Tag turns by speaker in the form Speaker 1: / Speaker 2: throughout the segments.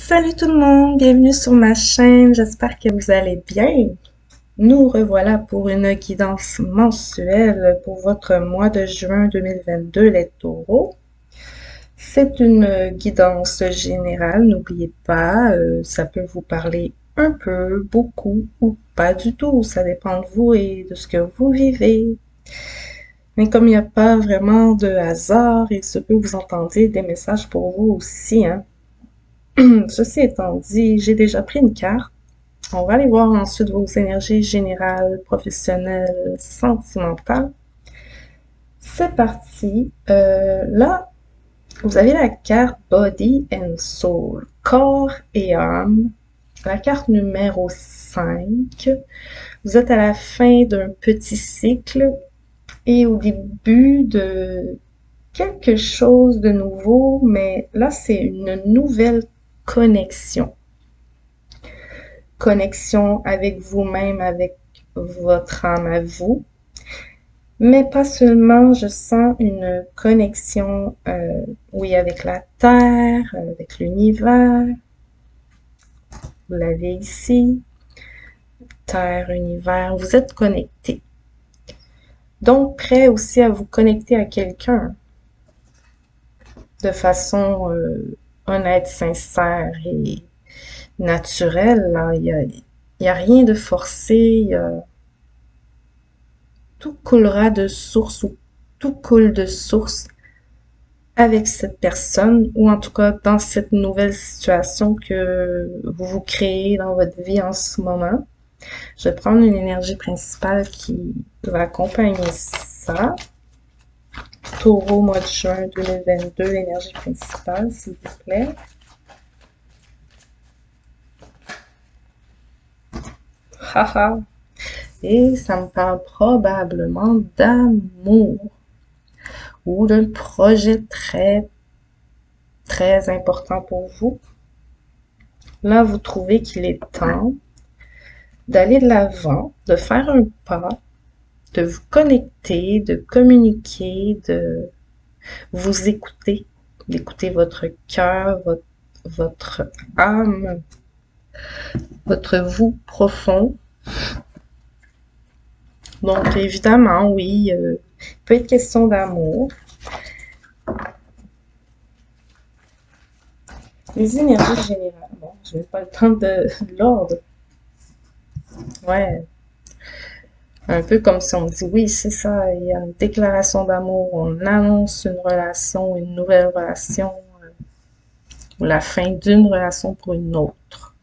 Speaker 1: Salut tout le monde, bienvenue sur ma chaîne, j'espère que vous allez bien. Nous revoilà pour une guidance mensuelle pour votre mois de juin 2022, les taureaux. C'est une guidance générale, n'oubliez pas, ça peut vous parler un peu, beaucoup ou pas du tout, ça dépend de vous et de ce que vous vivez. Mais comme il n'y a pas vraiment de hasard, il se peut que vous entendiez des messages pour vous aussi, hein. Ceci étant dit, j'ai déjà pris une carte. On va aller voir ensuite vos énergies générales, professionnelles, sentimentales. C'est parti. Là, vous avez la carte Body and Soul, corps et âme. La carte numéro 5. Vous êtes à la fin d'un petit cycle et au début de quelque chose de nouveau, mais là, c'est une nouvelle connexion. Connexion avec vous-même, avec votre âme à vous. Mais pas seulement, je sens une connexion, oui, avec la Terre, avec l'univers. Vous l'avez ici. Terre, univers, vous êtes connecté. Donc, prêt aussi à vous connecter à quelqu'un de façon honnête, sincère et naturelle. Là. Il y a rien de forcé, tout coulera de source ou tout coule de source avec cette personne ou en tout cas dans cette nouvelle situation que vous vous créez dans votre vie en ce moment. Je vais prendre une énergie principale qui va accompagner ça. Taureau, mois de juin 2022, l'énergie principale, s'il vous plaît. Haha. Et ça me parle probablement d'amour ou d'un projet très important pour vous. Là, vous trouvez qu'il est temps d'aller de l'avant, de faire un pas, de vous connecter, de communiquer, de vous écouter, d'écouter votre cœur, votre âme, votre vous profond. Donc, évidemment, oui, il peut être question d'amour. Les énergies générales, bon, je n'ai pas le temps de l'ordre. Ouais, un peu comme si on dit oui, c'est ça, il y a une déclaration d'amour, on annonce une relation, une nouvelle relation, ou la fin d'une relation pour une autre,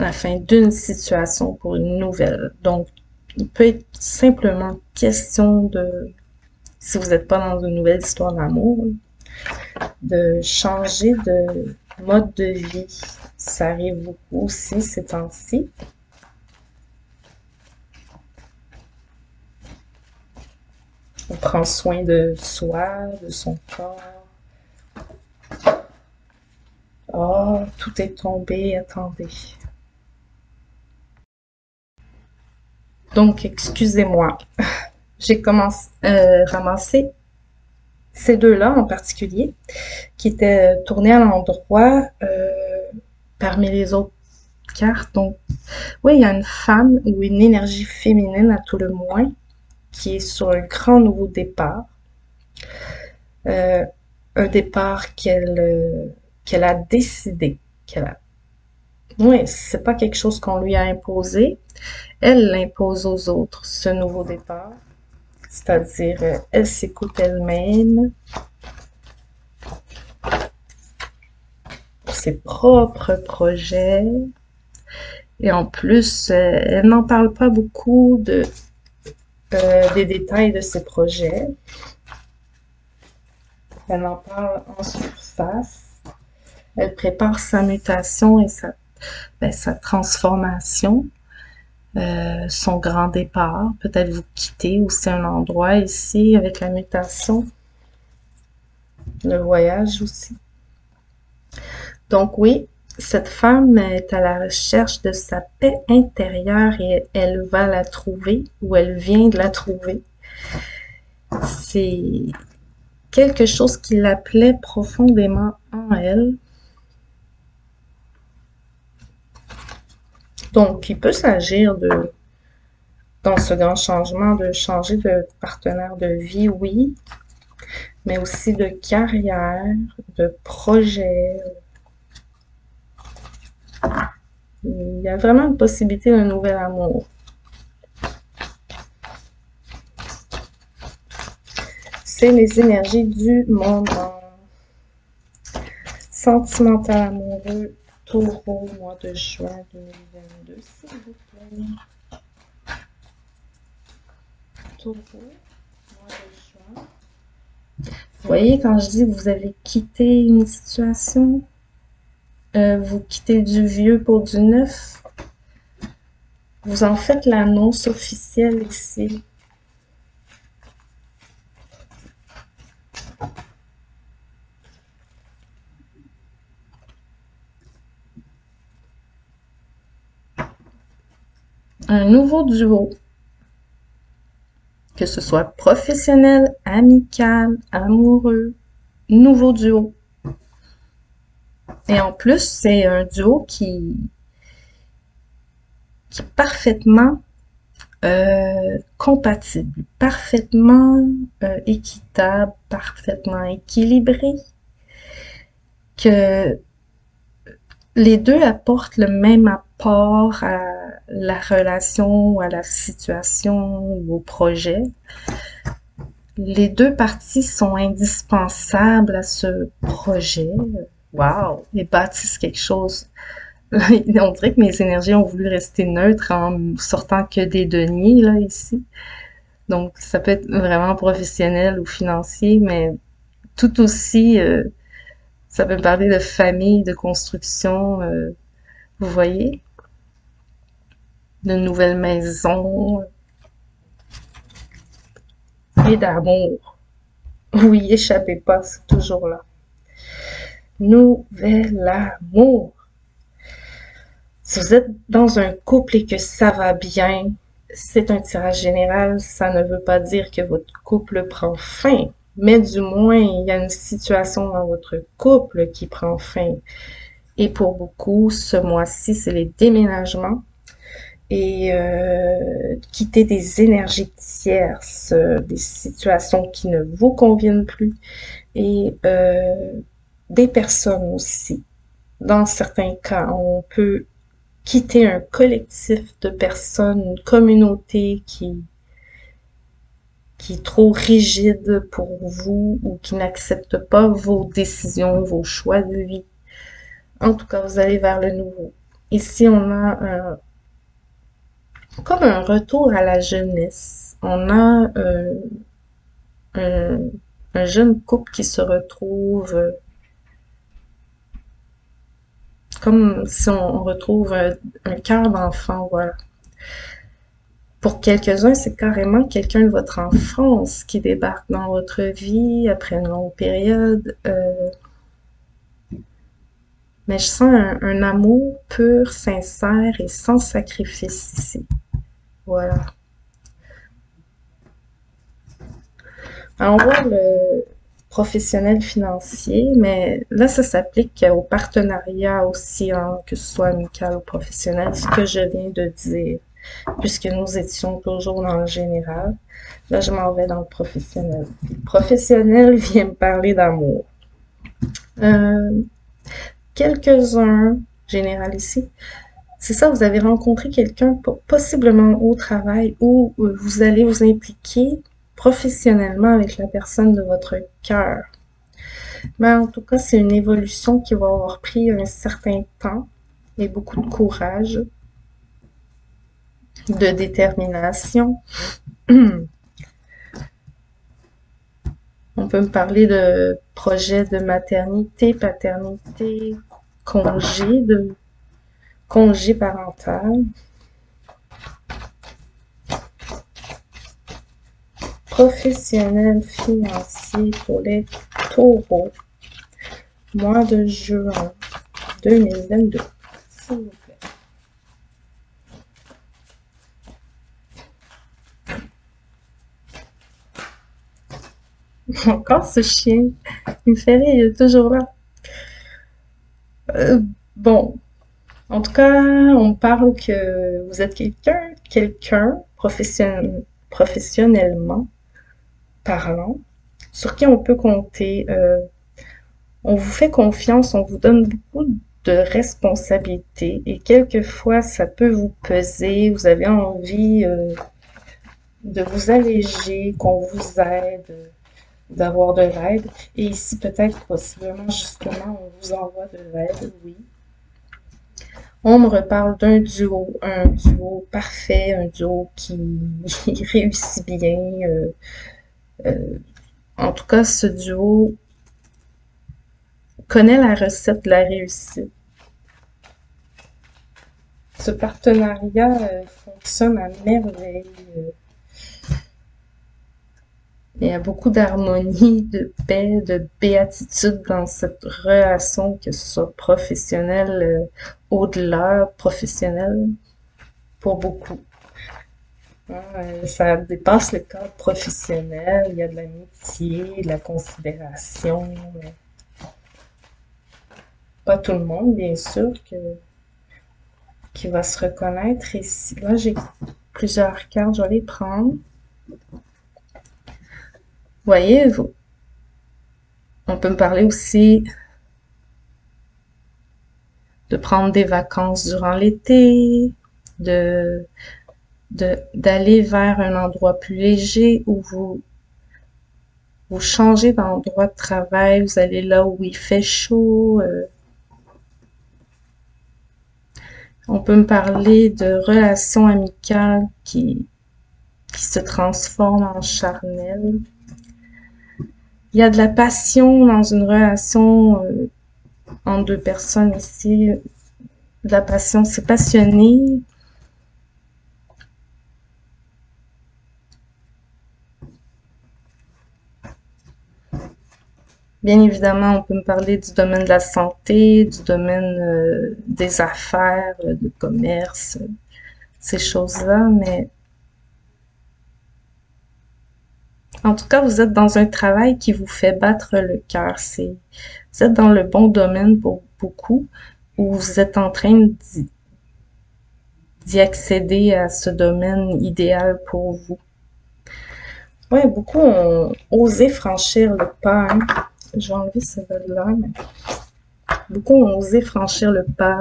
Speaker 1: la fin d'une situation pour une nouvelle. Donc, il peut être simplement question de, si vous n'êtes pas dans une nouvelle histoire d'amour, de changer de mode de vie. Ça arrive beaucoup aussi ces temps-ci. On prend soin de soi, de son corps. Oh, tout est tombé, attendez. Donc, excusez-moi. J'ai commencé ramasser ces deux-là en particulier, qui étaient tournés à l'endroit parmi les autres cartes. Donc, oui, il y a une femme ou une énergie féminine à tout le moins qui est sur un grand nouveau départ. Un départ qu'elle a décidé, qu'elle a. Oui, c'est pas quelque chose qu'on lui a imposé. Elle l'impose aux autres, ce nouveau départ. C'est-à-dire, elle s'écoute elle-même, ses propres projets. Et en plus, elle n'en parle pas beaucoup des détails de ses projets. Elle en parle en surface. Elle prépare sa mutation et sa transformation, son grand départ. Peut-être vous quittez aussi un endroit ici avec la mutation, le voyage aussi. Donc oui, cette femme est à la recherche de sa paix intérieure et elle va la trouver ou elle vient de la trouver. C'est quelque chose qui l'appelait profondément en elle. Donc, il peut s'agir dans ce grand changement, de changer de partenaire de vie, oui, mais aussi de carrière, de projet. Il y a vraiment une possibilité d'un nouvel amour. C'est les énergies du monde sentimental amoureux, Taureau, mois de juin 2022, s'il vous plaît. Taureau, mois de juin. Vous voyez, quand je dis que vous avez quitté une situation, vous quittez du vieux pour du neuf, vous en faites l'annonce officielle ici. Un nouveau duo, que ce soit professionnel, amical, amoureux, nouveau duo. Et en plus, c'est un duo qui est parfaitement compatible, parfaitement équitable, parfaitement équilibré, que les deux apportent le même apport à la relation, à la situation ou au projet. Les deux parties sont indispensables à ce projet. Wow! Et bâtissent quelque chose. On dirait que mes énergies ont voulu rester neutres en sortant que des deniers, là, ici. Donc, ça peut être vraiment professionnel ou financier, mais tout aussi, ça peut me parler de famille, de construction, vous voyez, de nouvelles maisons et d'amour. Oui, échappez pas, c'est toujours là. Nouvel amour. Si vous êtes dans un couple et que ça va bien, c'est un tirage général, ça ne veut pas dire que votre couple prend fin, mais du moins, il y a une situation dans votre couple qui prend fin. Et pour beaucoup, ce mois-ci, c'est les déménagements et quitter des énergies tierces, des situations qui ne vous conviennent plus et des personnes aussi. Dans certains cas, on peut quitter un collectif de personnes, une communauté qui est trop rigide pour vous ou qui n'accepte pas vos décisions, vos choix de vie. En tout cas, vous allez vers le nouveau. Ici, on a comme un retour à la jeunesse. On a un, un jeune couple qui se retrouve comme si on retrouve un cœur d'enfant, voilà. Pour quelques-uns, c'est carrément quelqu'un de votre enfance qui débarque dans votre vie après une longue période. Mais je sens un amour pur, sincère et sans sacrifice ici. Voilà. Alors, on voit le professionnel financier, mais là, ça s'applique au partenariat aussi, hein, que ce soit amical ou professionnel, ce que je viens de dire, puisque nous étions toujours dans le général. Là, je m'en vais dans le professionnel. Le professionnel vient me parler d'amour. Quelques-uns, général ici, c'est ça, vous avez rencontré quelqu'un possiblement au travail où vous allez vous impliquer professionnellement avec la personne de votre cœur. Mais en tout cas, c'est une évolution qui va avoir pris un certain temps et beaucoup de courage, de détermination. On peut me parler de projet de maternité, paternité, congé parental. Professionnel financier pour les taureaux. Mois de juin 2022. S'il vous plaît. Encore ce chien. Il me fait rire, il est toujours là. Bon, En tout cas, on me parle que vous êtes quelqu'un professionnellement parlant, sur qui on peut compter. On vous fait confiance, on vous donne beaucoup de responsabilités et quelquefois ça peut vous peser. Vous avez envie de vous alléger, qu'on vous aide, d'avoir de l'aide. Et ici, peut-être, possiblement, justement, on vous envoie de l'aide, oui. On me reparle d'un duo, un duo parfait, un duo qui réussit bien. En tout cas, ce duo connaît la recette de la réussite. Ce partenariat fonctionne à merveille. Il y a beaucoup d'harmonie, de paix, de béatitude dans cette relation, que ce soit professionnelle, au-delà, professionnelle, pour beaucoup. Ça dépasse le cadre professionnel, il y a de l'amitié, de la considération. Pas tout le monde, bien sûr, qui va se reconnaître ici. Là, j'ai plusieurs cartes, je vais les prendre. Voyez, on peut me parler aussi de prendre des vacances durant l'été, d'aller vers un endroit plus léger où vous changez d'endroit de travail, vous allez là où il fait chaud. On peut me parler de relations amicales qui se transforment en charnelles. Il y a de la passion dans une relation entre deux personnes ici. De la passion, c'est passionné. Bien évidemment, on peut me parler du domaine de la santé, du domaine des affaires, du commerce, ces choses-là, mais en tout cas, vous êtes dans un travail qui vous fait battre le cœur. Vous êtes dans le bon domaine pour beaucoup, ou vous êtes en train d'y accéder à ce domaine idéal pour vous. Ouais, beaucoup ont osé franchir le pas, hein. Je vais enlever ce là mais beaucoup ont osé franchir le pas,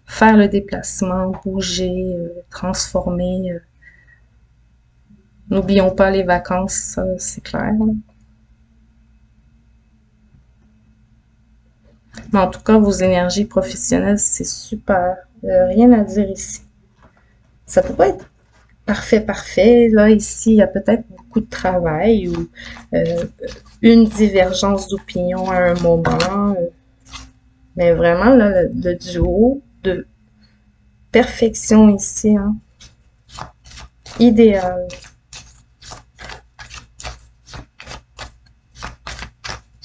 Speaker 1: faire le déplacement, bouger, transformer. N'oublions pas les vacances, ça, c'est clair. Mais en tout cas, vos énergies professionnelles, c'est super. Rien à dire ici. Ça peut pas être parfait, parfait. Là, ici, il y a peut-être beaucoup de travail ou une divergence d'opinion à un moment. Mais vraiment, là, le duo de perfection ici, hein, idéal.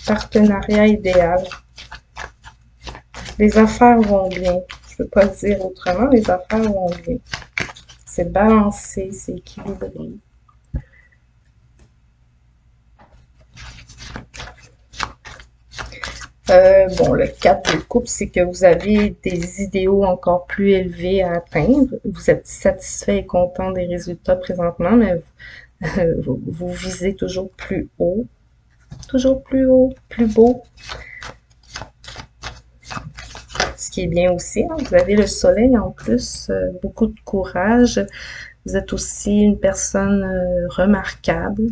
Speaker 1: Partenariat idéal. Les affaires vont bien. Je peux pas dire autrement, les affaires vont bien. C'est balancé, c'est équilibré. Bon, le 4 de coupe, c'est que vous avez des idéaux encore plus élevés à atteindre. Vous êtes satisfait et content des résultats présentement, mais vous visez toujours plus haut, plus beau. Ce qui est bien aussi, hein. Vous avez le soleil en plus, beaucoup de courage. Vous êtes aussi une personne remarquable,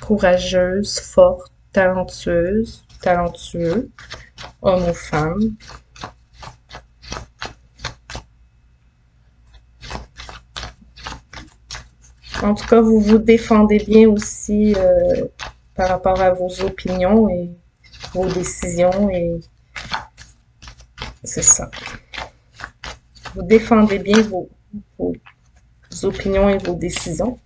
Speaker 1: courageuse, forte, talentueuse, talentueux, homme ou femme. En tout cas, vous vous défendez bien aussi par rapport à vos opinions et vos décisions, et c'est ça. Vous défendez bien vos opinions et vos décisions.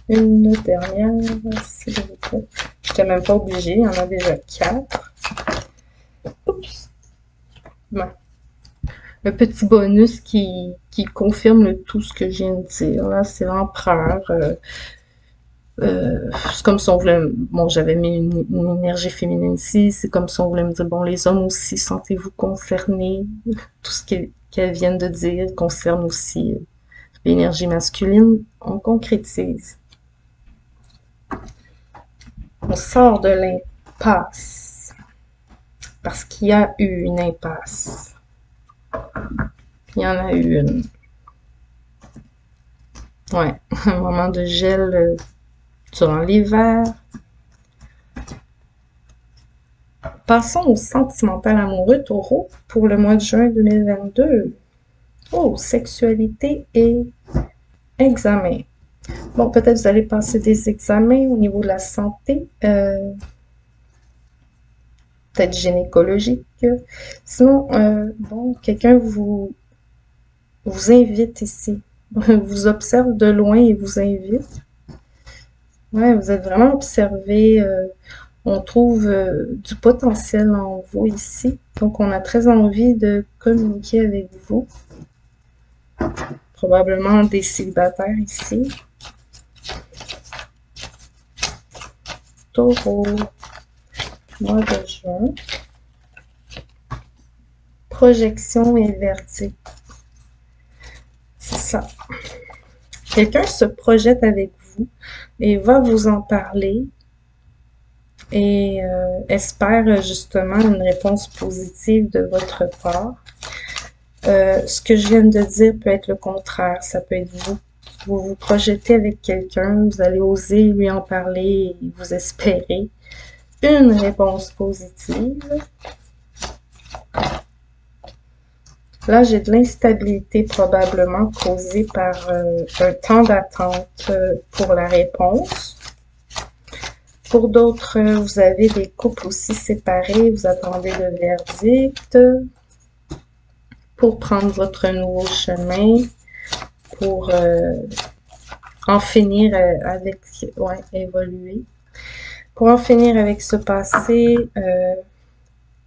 Speaker 1: Une dernière, s'il vous plaît. Je n'étais même pas obligée, il y en a déjà 4. Oups! Ouais. Le petit bonus qui confirme tout ce que je viens de dire. Là, c'est l'empereur. C'est comme si on voulait, bon, j'avais mis une énergie féminine ici, c'est comme si on voulait me dire, bon, les hommes aussi, sentez-vous concernés. Tout ce qu'elles viennent de dire concerne aussi l'énergie masculine. On concrétise. On sort de l'impasse. Parce qu'il y a eu une impasse. Il y en a eu une. Ouais, un moment de gel durant l'hiver. Passons au sentimental amoureux taureau pour le mois de juin 2022. Oh, sexualité et examen. Bon, peut-être vous allez passer des examens au niveau de la santé, peut-être gynécologique. Sinon, bon, quelqu'un vous invite ici, vous observe de loin et vous invite. Ouais, vous êtes vraiment observé. On trouve du potentiel en vous ici. Donc, on a très envie de communiquer avec vous. Probablement des célibataires ici. Taureau, mois de juin. Projection et verdict. C'est ça. Quelqu'un se projette avec vous et va vous en parler et espère justement une réponse positive de votre part. Ce que je viens de dire peut être le contraire. Ça peut être vous. Vous vous projetez avec quelqu'un, vous allez oser lui en parler et vous espérez une réponse positive. Là, j'ai de l'instabilité probablement causée par un temps d'attente pour la réponse. Pour d'autres, vous avez des couples aussi séparés, vous attendez le verdict pour prendre votre nouveau chemin, pour en finir avec, ouais, évoluer, pour en finir avec ce passé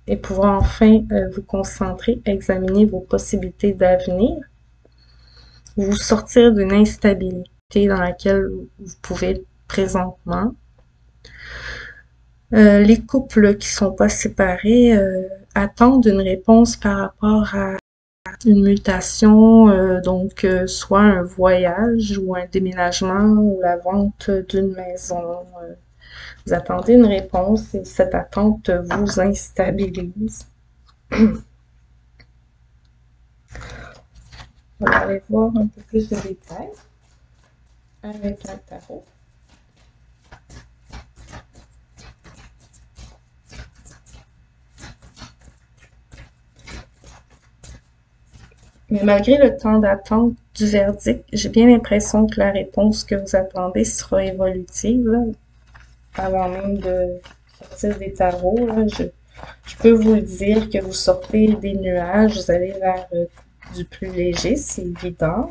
Speaker 1: et pouvoir enfin vous concentrer, examiner vos possibilités d'avenir, vous sortir d'une instabilité dans laquelle vous pouvez être présentement. Les couples qui sont pas séparés attendent une réponse par rapport à une mutation, donc soit un voyage ou un déménagement ou la vente d'une maison. Vous attendez une réponse et cette attente vous instabilise. On va aller voir un peu plus de détails avec un tarot. Mais malgré le temps d'attente du verdict, j'ai bien l'impression que la réponse que vous attendez sera évolutive, là, avant même de sortir des tarots. Là, je peux vous le dire que vous sortez des nuages, vous allez vers du plus léger, c'est évident.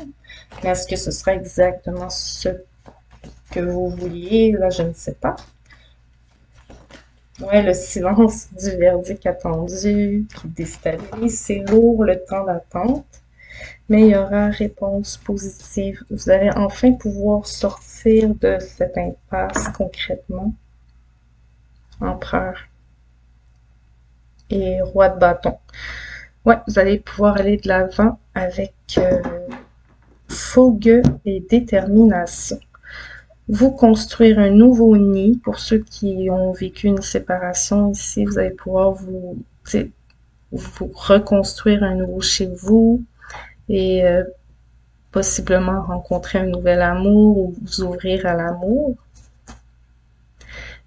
Speaker 1: Mais est-ce que ce sera exactement ce que vous vouliez? Là, je ne sais pas. Ouais, le silence du verdict attendu qui déstabilise, c'est lourd le temps d'attente. Mais il y aura réponse positive. Vous allez enfin pouvoir sortir de cette impasse concrètement. Empereur et roi de bâton. Ouais, vous allez pouvoir aller de l'avant avec fougue et détermination. Vous construire un nouveau nid. Pour ceux qui ont vécu une séparation ici, vous allez pouvoir vous reconstruire un nouveau chez vous et possiblement rencontrer un nouvel amour ou vous ouvrir à l'amour.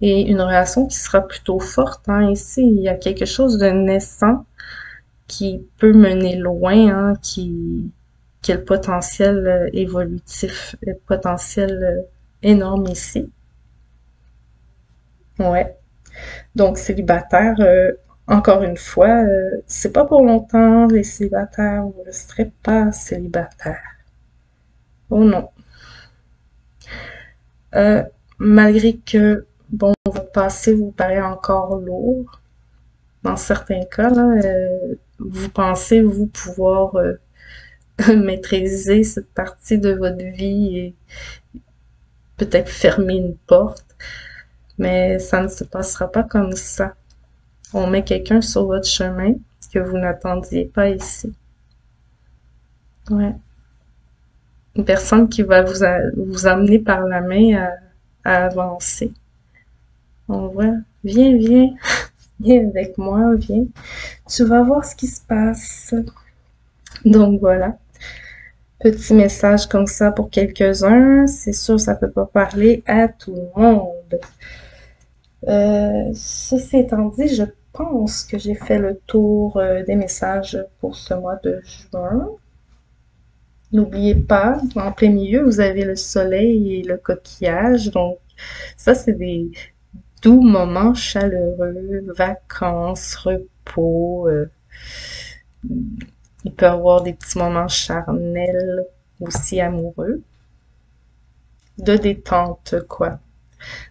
Speaker 1: Et une relation qui sera plutôt forte. Hein. Ici, il y a quelque chose de naissant qui peut mener loin, hein, qui a le potentiel évolutif, le potentiel énorme ici. Ouais. Donc, célibataire, encore une fois, c'est pas pour longtemps, les célibataires, vous ne resterez pas célibataire. Oh non. Malgré que, bon, votre passé vous paraît encore lourd, dans certains cas, là, vous pensez vous pouvoir euh, maîtriser cette partie de votre vie peut-être fermer une porte, mais ça ne se passera pas comme ça. On met quelqu'un sur votre chemin que vous n'attendiez pas ici. Ouais. Une personne qui va vous amener par la main à avancer. On voit, viens, viens, viens avec moi, viens. Tu vas voir ce qui se passe. Donc voilà. Petit message comme ça pour quelques-uns. C'est sûr, ça peut pas parler à tout le monde. Ceci étant dit, je pense que j'ai fait le tour des messages pour ce mois de juin. N'oubliez pas, en plein milieu, vous avez le soleil et le coquillage. Donc, ça, c'est des doux moments chaleureux, vacances, repos. Il peut y avoir des petits moments charnels, aussi amoureux. De détente, quoi.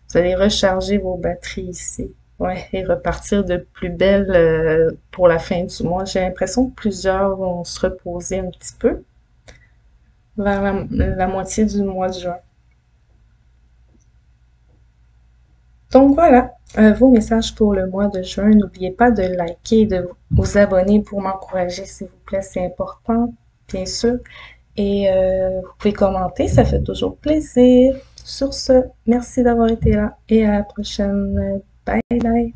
Speaker 1: Vous allez recharger vos batteries ici. Ouais, et repartir de plus belle pour la fin du mois. J'ai l'impression que plusieurs vont se reposer un petit peu vers la moitié du mois de juin. Donc voilà, vos messages pour le mois de juin. N'oubliez pas de liker et de vous abonner pour m'encourager, s'il vous plaît. C'est important, bien sûr. Et vous pouvez commenter, ça fait toujours plaisir. Sur ce, merci d'avoir été là et à la prochaine. Bye bye.